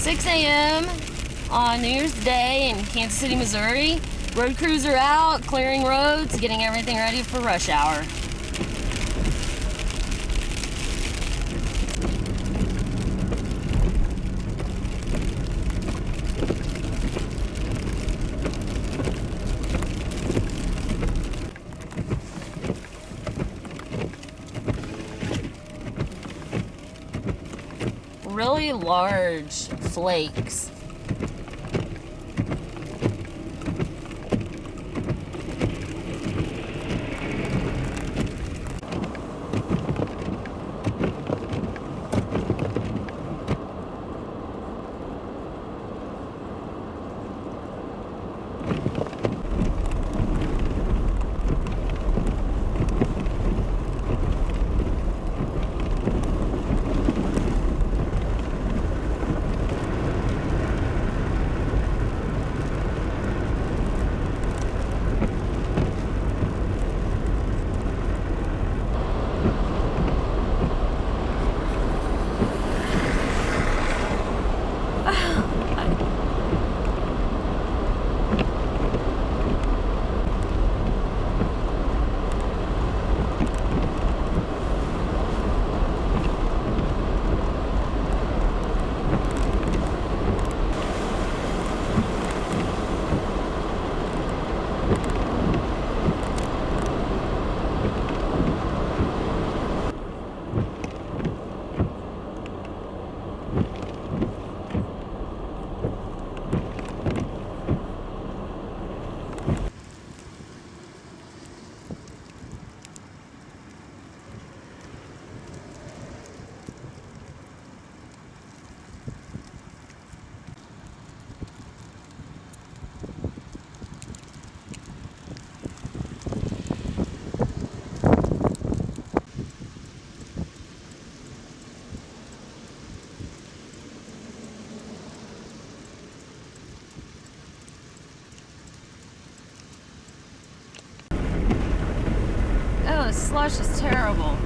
6 a.m. on New Year's Day in Kansas City, Missouri. Road crews are out, clearing roads, getting everything ready for rush hour. Really large flakes. Oh, the slush is terrible.